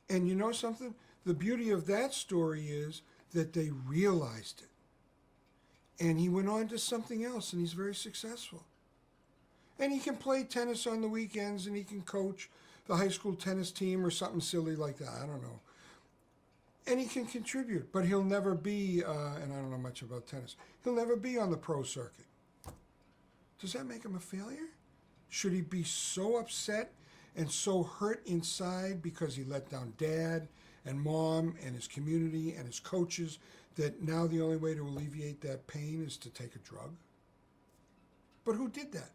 Speaker 1: And you know something? The beauty of that story is that they realized it. And he went on to something else, and he's very successful. And he can play tennis on the weekends, and he can coach the high school tennis team or something silly like that. I don't know. And he can contribute, but he'll never be, and I don't know much about tennis, he'll never be on the pro circuit. Does that make him a failure? Should he be so upset and so hurt inside because he let down dad and mom and his community and his coaches that now the only way to alleviate that pain is to take a drug? But who did that?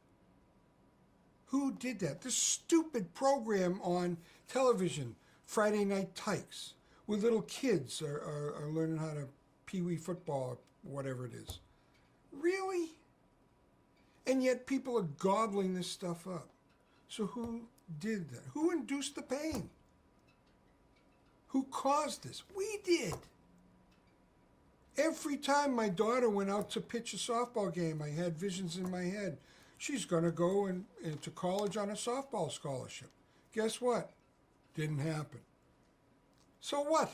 Speaker 1: Who did that? This stupid program on television, Friday Night Tykes, where little kids are learning how to pee-wee football or whatever it is. Really? And yet people are gobbling this stuff up. So who did that? Who induced the pain? Who caused this? We did. Every time my daughter went out to pitch a softball game, I had visions in my head. She's going to go into college on a softball scholarship. Guess what? Didn't happen. So what?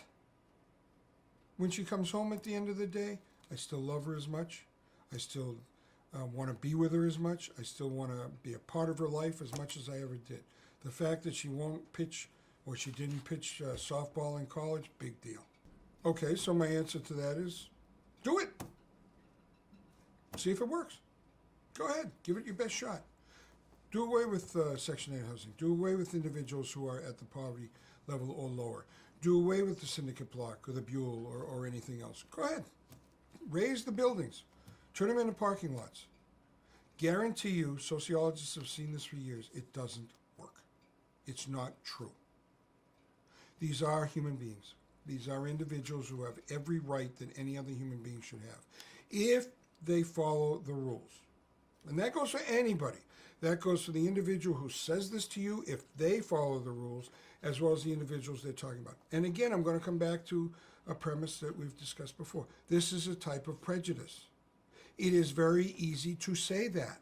Speaker 1: When she comes home at the end of the day, I still love her as much. I still want to be with her as much. I still want to be a part of her life as much as I ever did. The fact that she won't pitch or she didn't pitch softball in college, big deal. Okay, so my answer to that is do it. See if it works. Go ahead. Give it your best shot. Do away with Section 8 housing. Do away with individuals who are at the poverty level or lower. Do away with the syndicate block or the Buell or anything else. Go ahead. Raise the buildings. Turn them into parking lots. Guarantee you, sociologists have seen this for years, it doesn't work. It's not true. These are human beings. These are individuals who have every right that any other human being should have, if they follow the rules. And that goes for anybody. That goes for the individual who says this to you, if they follow the rules, as well as the individuals they're talking about. And again, I'm going to come back to a premise that we've discussed before. This is a type of prejudice. It is very easy to say that.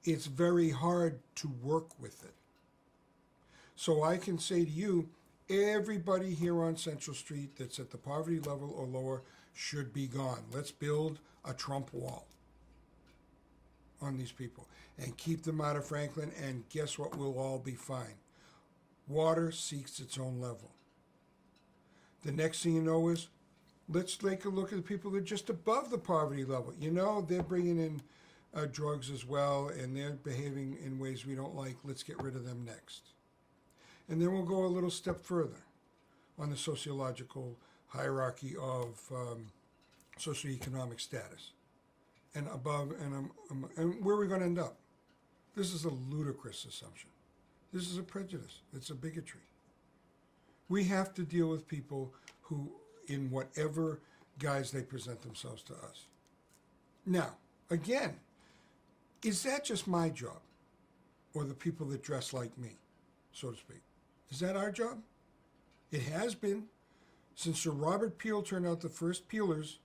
Speaker 1: It's very hard to work with it. So I can say to you, everybody here on Central Street that's at the poverty level or lower should be gone. Let's build a Trump wall on these people and keep them out of Franklin, and guess what? We'll all be fine. Water seeks its own level. The next thing you know is, let's take a look at the people that are just above the poverty level. You know, they're bringing in drugs as well, and they're behaving in ways we don't like. Let's get rid of them next. And then we'll go a little step further on the sociological hierarchy of socioeconomic status. And above, and where are we going to end up? This is a ludicrous assumption. This is a prejudice. It's a bigotry. We have to deal with people who, in whatever guise they present themselves to us. Now, again, is that just my job? Or the people that dress like me, so to speak? Is that our job? It has been. Since Sir Robert Peel turned out the first peelers,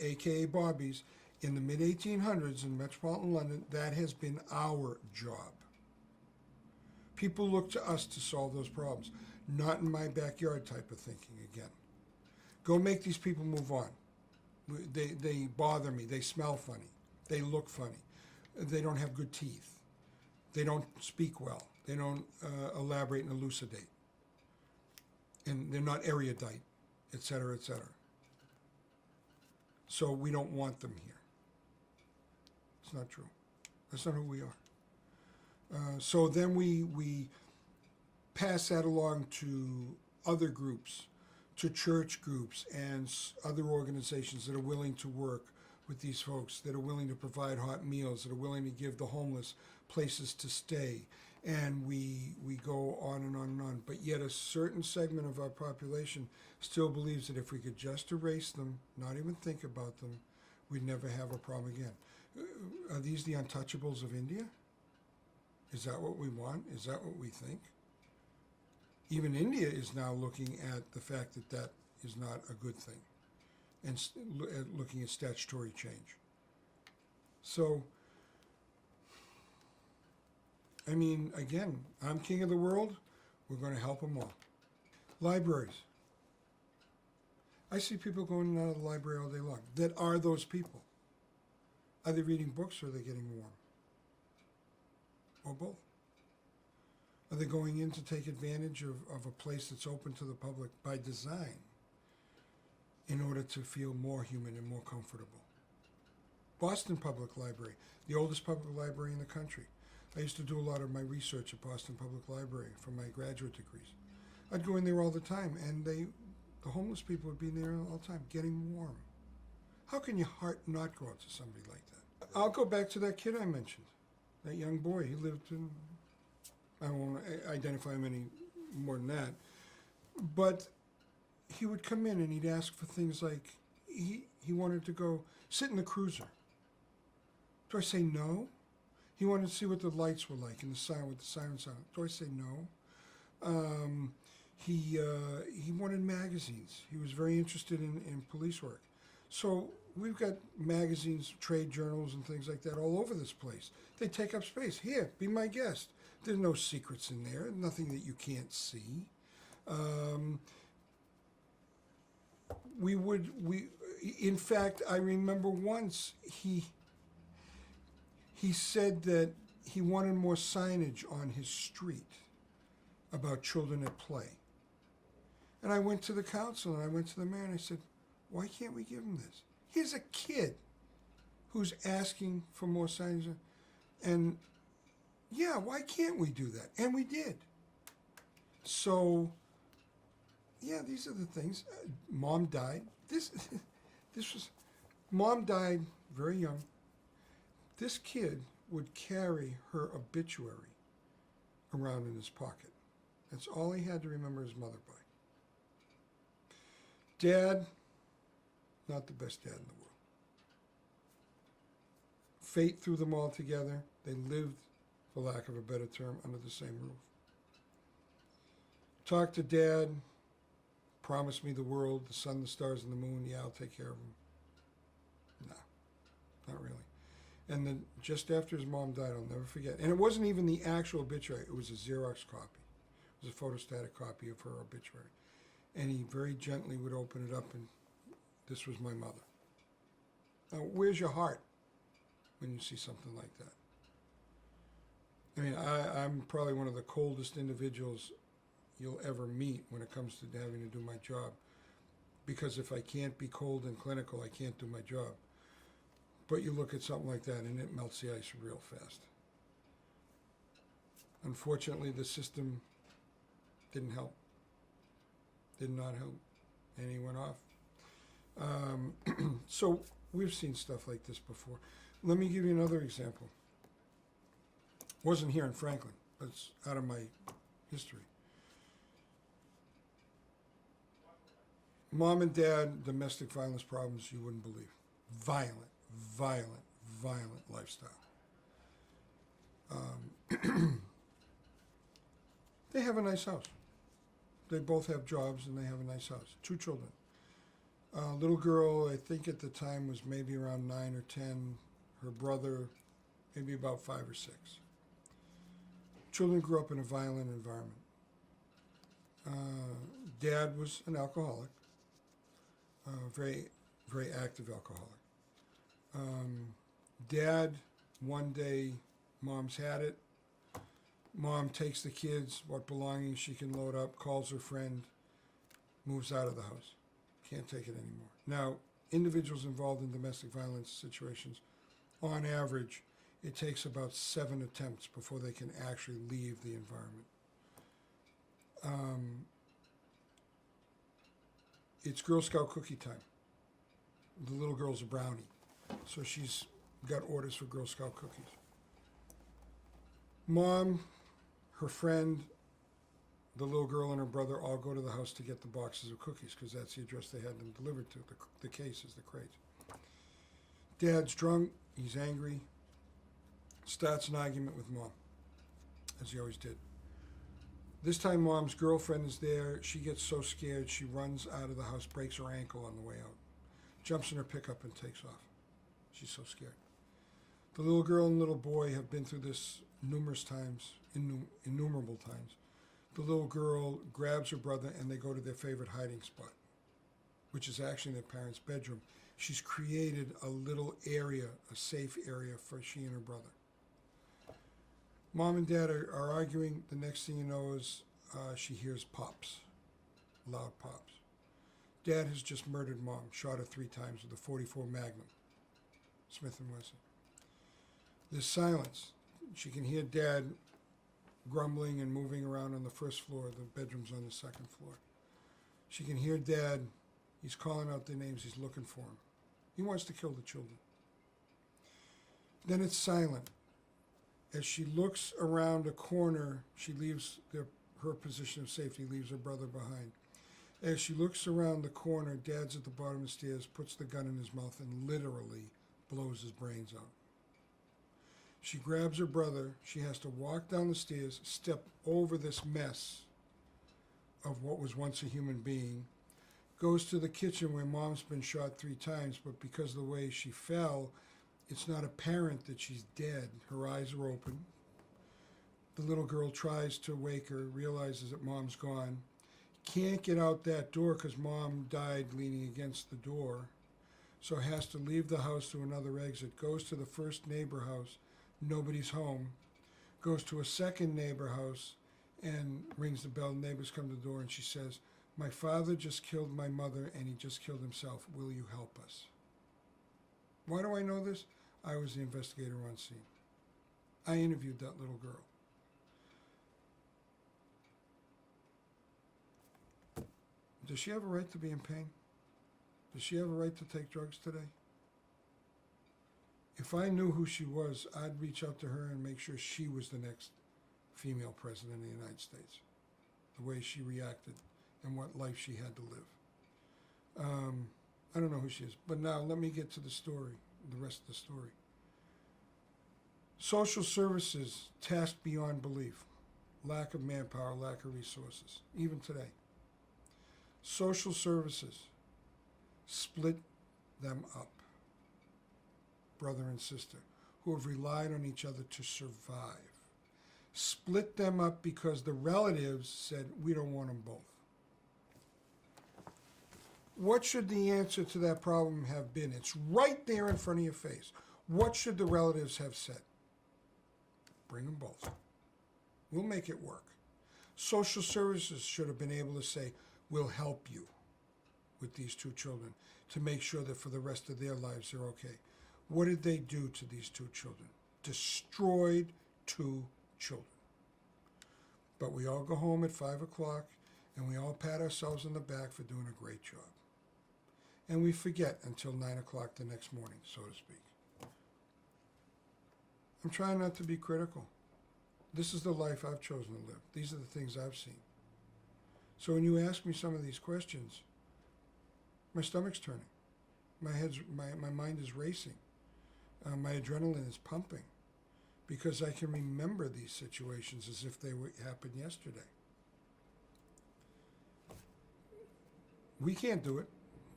Speaker 1: aka Bobbies, in the mid-1800s in metropolitan London, that has been our job. People look to us to solve those problems. Not in my backyard type of thinking again. Go make these people move on. They bother me. They smell funny. They look funny. They don't have good teeth. They don't speak well. They don't elaborate and elucidate. And they're not erudite, et cetera, et cetera. So we don't want them here. It's not true. That's not who we are. So then we pass that along to other groups, to church groups and other organizations that are willing to work with these folks, that are willing to provide hot meals, that are willing to give the homeless places to stay, and we go on and on and on. But yet a certain segment of our population still believes that if we could just erase them, not even think about them, we'd never have a problem again. Are these the untouchables of India? Is that what we want? Is that what we think? Even India is now looking at the fact that that is not a good thing, and looking at statutory change. So, I mean, again, I'm king of the world. We're going to help them all. Libraries. I see people going in and out of the library all day long that are those people. Are they reading books or are they getting warm? Or both? Are they going in to take advantage of a place that's open to the public by design in order to feel more human and more comfortable? Boston Public Library, the oldest public library in the country. I used to do a lot of my research at Boston Public Library for my graduate degrees. I'd go in there all the time, and the homeless people would be in there all the time, getting warm. How can your heart not go out to somebody like that? I'll go back to that kid I mentioned, that young boy. He lived in, I won't identify him any more than that, but he would come in and he'd ask for things like, he wanted to go sit in the cruiser. Do I say no? He wanted to see what the lights were like and the siren, with the siren sound. Do I say no? He wanted magazines. He was very interested in police work. So we've got magazines, trade journals, and things like that all over this place. They take up space. Here, be my guest. There's no secrets in there, nothing that you can't see. In fact, I remember once he said that he wanted more signage on his street about children at play. And I went to the council and I went to the mayor and I said, why can't we give him this? Here's a kid who's asking for more signage. And yeah, why can't we do that? And we did. So, yeah, these are the things. Mom died. Mom died very young. This kid would carry her obituary around in his pocket. That's all he had to remember his mother by. Dad, not the best dad in the world. Fate threw them all together. They lived, for lack of a better term, under the same roof. Talked to Dad, promised me the world, the sun, the stars, and the moon. Yeah, I'll take care of them. No, not really. And then just after his mom died, I'll never forget. And it wasn't even the actual obituary. It was a Xerox copy. It was a photostatic copy of her obituary. And he very gently would open it up, and this was my mother. Now, where's your heart when you see something like that? I mean, I'm probably one of the coldest individuals you'll ever meet when it comes to having to do my job. Because if I can't be cold and clinical, I can't do my job. But you look at something like that and it melts the ice real fast. Unfortunately, the system didn't help. Did not help. And he went off. So we've seen stuff like this before. Let me give you another example. Wasn't here in Franklin, but it's out of my history. Mom and dad, domestic violence problems you wouldn't believe. Violent lifestyle. They have a nice house. They both have jobs and they have a nice house. 2 children. Little girl, I think at the time was maybe around 9 or 10. Her brother, maybe about 5 or 6. Children grew up in a violent environment. Dad was an alcoholic, very, very active alcoholic. Dad, one day, mom's had it. Mom takes the kids, what belongings she can load up, calls her friend, moves out of the house. Can't take it anymore. Now, individuals involved in domestic violence situations, on average, it takes about 7 attempts before they can actually leave the environment. It's Girl Scout cookie time. The little girl's a brownie, so she's got orders for Girl Scout cookies. Mom Her friend, the little girl, and her brother all go to the house to get the boxes of cookies because that's the address they had them delivered to, the cases, the crates. Dad's drunk, he's angry, starts an argument with Mom, as he always did. This time Mom's girlfriend is there. She gets so scared she runs out of the house, breaks her ankle on the way out, jumps in her pickup and takes off. She's so scared. The little girl and little boy have been through this numerous times, innumerable times. The little girl grabs her brother and they go to their favorite hiding spot, which is actually their parents' bedroom. She's created a little area, a safe area for she and her brother. Mom and Dad are arguing. The next thing you know is she hears pops, loud pops. Dad has just murdered Mom, shot her 3 times with a .44 Magnum, Smith & Wesson. There's silence. She can hear Dad grumbling and moving around on the first floor. The bedroom's on the second floor. She can hear Dad. He's calling out their names. He's looking for them. He wants to kill the children. Then it's silent. As she looks around a corner, she leaves her position of safety, leaves her brother behind. As she looks around the corner, Dad's at the bottom of the stairs, puts the gun in his mouth, and literally blows his brains out. She grabs her brother. She has to walk down the stairs, step over this mess of what was once a human being, goes to the kitchen where Mom's been shot 3 times, but because of the way she fell, it's not apparent that she's dead. Her eyes are open. The little girl tries to wake her, realizes that Mom's gone. Can't get out that door because Mom died leaning against the door, so has to leave the house to another exit. Goes to the first neighbor house. Nobody's home. Goes to a second neighbor house and rings the bell. Neighbors come to the door and she says, "My father just killed my mother and he just killed himself. Will you help us?" Why do I know this? I was the investigator on scene. I interviewed that little girl. Does she have a right to be in pain? Does she have a right to take drugs today? If I knew who she was, I'd reach out to her and make sure she was the next female president of the United States. The way she reacted and what life she had to live. I don't know who she is. But now let me get to the story, the rest of the story. Social services tasked beyond belief. Lack of manpower, lack of resources, even today. Social services split them up, brother and sister, who have relied on each other to survive. Split them up because the relatives said, we don't want them both. What should the answer to that problem have been? It's right there in front of your face. What should the relatives have said? Bring them both. We'll make it work. Social services should have been able to say, we'll help you with these 2 children to make sure that for the rest of their lives they're okay. What did they do to these 2 children? Destroyed 2 children. But we all go home at 5 o'clock and we all pat ourselves on the back for doing a great job. And we forget until 9 o'clock the next morning, so to speak. I'm trying not to be critical. This is the life I've chosen to live. These are the things I've seen. So when you ask me some of these questions, my stomach's turning. My mind is racing. My adrenaline is pumping because I can remember these situations as if they happened yesterday. We can't do it.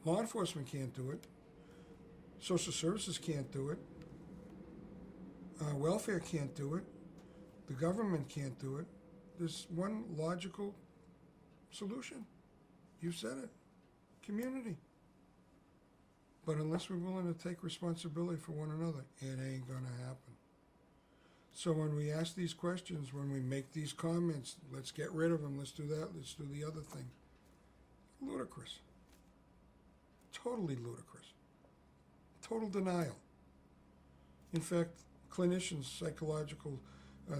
Speaker 1: Law enforcement can't do it. Social services can't do it. Welfare can't do it. The government can't do it. There's one logical solution. You said it. Community. But unless we're willing to take responsibility for one another, it ain't going to happen. So when we ask these questions, when we make these comments, let's get rid of them, let's do that, let's do the other thing. Ludicrous. Totally ludicrous. Total denial. In fact, clinicians,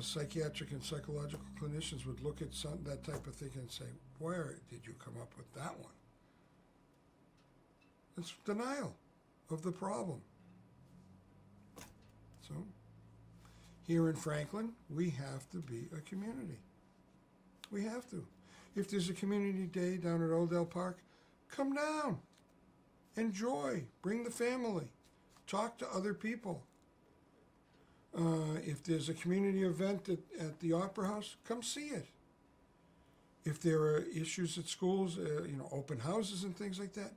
Speaker 1: psychiatric and psychological clinicians would look at that type of thing and say, where did you come up with that one? It's denial of the problem. So, here in Franklin, we have to be a community. We have to. If there's a community day down at Odell Park, come down. Enjoy. Bring the family. Talk to other people. If there's a community event at the Opera House, come see it. If there are issues at schools, open houses and things like that,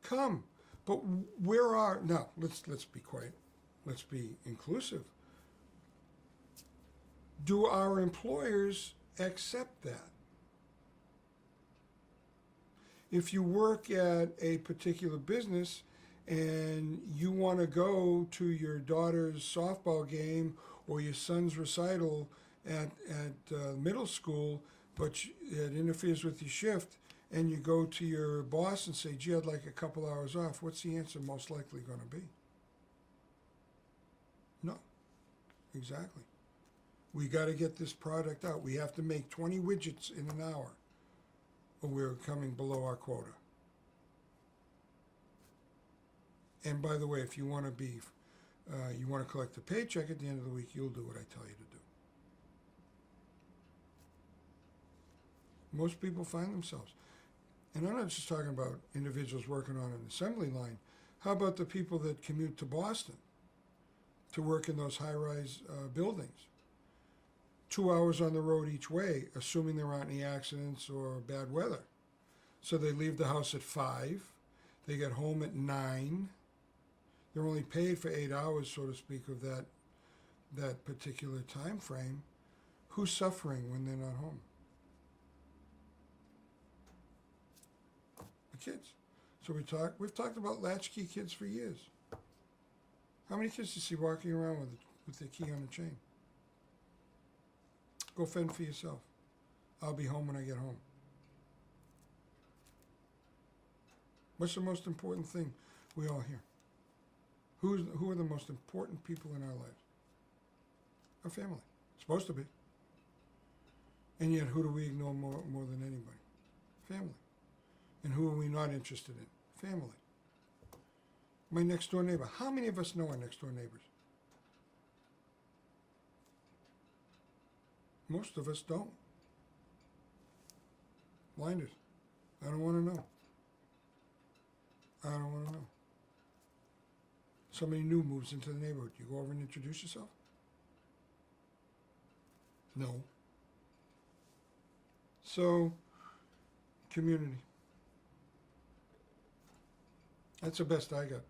Speaker 1: come. But now, let's be quiet. Let's be inclusive. Do our employers accept that? If you work at a particular business and you want to go to your daughter's softball game or your son's recital at middle school, but it interferes with your shift, and you go to your boss and say, gee, I'd like a couple hours off, what's the answer most likely going to be? No. Exactly. We got to get this product out. We have to make 20 widgets in an hour, or we're coming below our quota. And by the way, if you want to you want to collect a paycheck at the end of the week, you'll do what I tell you to do. Most people find themselves. And I'm not just talking about individuals working on an assembly line. How about the people that commute to Boston to work in those high-rise buildings? 2 hours on the road each way, assuming there aren't any accidents or bad weather. So they leave the house at 5. They get home at 9. They're only paid for 8 hours, so to speak, of that particular time frame. Who's suffering when they're not home? The kids. So we've talked about latchkey kids for years. How many kids do you see walking around with their key on a chain? Go fend for yourself. I'll be home when I get home. What's the most important thing we all hear? Who are the most important people in our lives? Our family. Supposed to be. And yet, who do we ignore more than anybody? Family. And who are we not interested in? Family. My next door neighbor. How many of us know our next door neighbors? Most of us don't. Blinders. I don't want to know. I don't want to know. Somebody new moves into the neighborhood. You go over and introduce yourself? No. So, community. That's the best I got.